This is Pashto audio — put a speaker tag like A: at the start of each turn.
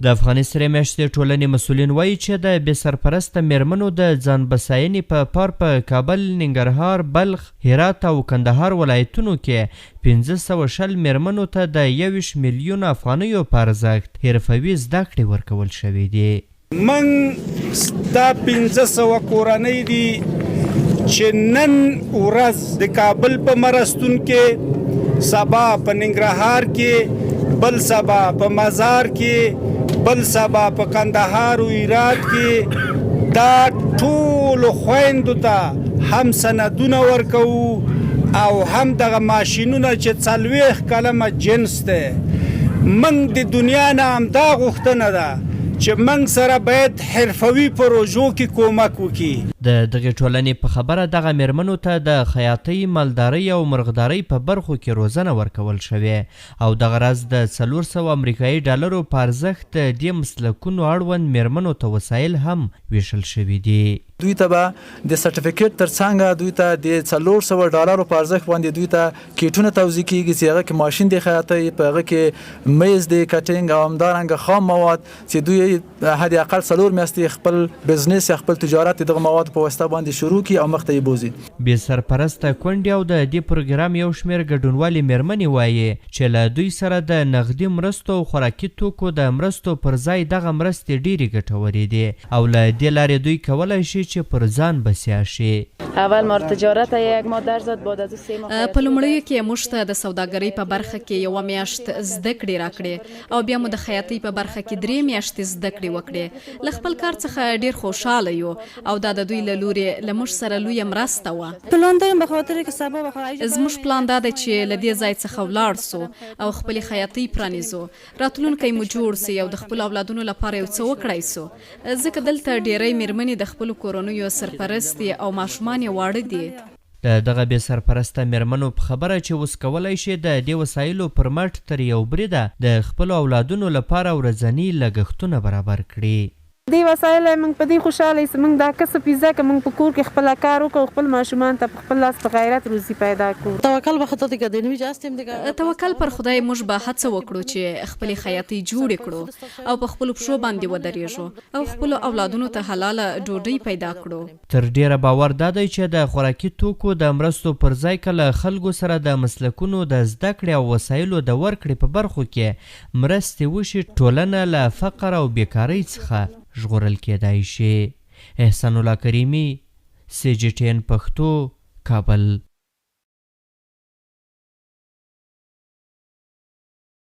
A: د افغاني سرې میاشتې ټولنې مسؤلین وایي چې د بې سرپرسته میرمنو د ځان بساینې په پار په کابل، ننګرهار، بلخ، هرات او کندهار ولایتونو کې 560 میرمنو ته د 21 میلیون افغانیو په ارزښت حرفوي زده کړې ورکول شوې دي.
B: من دا 500 کورنۍ دي چې نن ورځ د کابل په مرستون کې، سبا په ننګرهار کې، بل سبا په مزار کې، بل سبا په کندهار او هرات کې دا ټول خويندو ته هم سندونه ورکوو او هم دغه ماشینونه چې 40 کلمه جنس ده. من د دنیا نه هم دا غوښتنه ده چې من سره باید حرفوي پروژو کې کومک وکړي.
A: د دغه ټولنې په خبره دغه میرمنو ته د خیاطۍ، مالدارۍ او مرغدارۍ په برخو کې روزنه ورکول شوې او دغه راز د 400 امریکایي ډالرو په ارزښت د دې مسلکونو اړوند میرمنو ته وسایل هم ویشل شوي دي.
C: دوی ته به د سرټیفیکیټ ترڅنګ دوی ته د 400 ډالرو په ارزښت باندې دوی ته کیټونه توزیع کیږي چې هغه کې ماشین د خیاطۍ، په هغه کې میز د کټینګ او همدارنګه خام مواد چې دوی حد اقل 4 میاشتې خپل بزنس یا خپل تجارت دغه مواد په واسطه باندې شروع کی او مخ ته یې بوزي.
A: بې سرپرسته کونډې او د دې پروګرام یو شمېر ګډونوالې میرمنې وایي چې له دوی سره د نغدي مرستو او خوراکي توکو د مرستو پر ځای دغه مرستې ډېرې ګټورې دي او له دې لارې دوی کولی شي چې پر ځان بسیا شي.
D: اول ما تجارت یک ماه درزد بعد از 3 ماه
E: په لومړیو کې موږ ته د سوداګرۍ په برخه کې یو میاشت زده کړې راکړې او بیا مو د خیاطۍ په برخه کې 3 میاشتې زده کړې وکړې. له خپل کار څخه ډیر خوشاله یو او دا د دوی له لوري له موږ سره لویه مرسته وه.
F: پلان داریم به خاطر که سبا
E: زموږ پلان دا دی چې له دې ځای څخه ولاړ سو او خپلې خیاطۍ پرانیزو، راتلونکی مو جوړ سي او د خپلو اولادونو لپاره یو څه وکړی سو، ځکه دلته ډیری میرمنې د خپلو کورنیو سرپرستې او ماشومان یې واړه دي.
A: د دغه بې سرپرسته میرمنو په خبره چې اوس کولی شي د دې وسایلو پر مټ تر یو بریده د خپلو اولادونو لپاره ورځني لګښتونه برابر کړي.
F: دی وسایل موږ په دې خوشاله یو موږ دا کسب پیزا که موږ په کور کې خپل کار وکړو، خپل ماشومان ته خپل لاس په غیرت روزي پیدا کړو.
E: توکل به خدای ته دې جاستم توکل پر خدای موږ به هڅه وکړو چې خپل خیاطۍ جوړ کړو او په خپل پښو باندې ودرېږو او خپل اولادونو ته حلاله ډوډۍ پیدا کړو.
A: تر ډیره باور دا دی چې د خوراکي توکو د مرستو پر ځای کله خلکو سره د مسلکونو د زده کړې او وسایلو د ورکړې په برخو کې مرستې وشي، ټولنه له فقر او بیکارۍ څخه ژغورل کېدای شي. احسان الله کریمي، CGTN پښتو، کابل.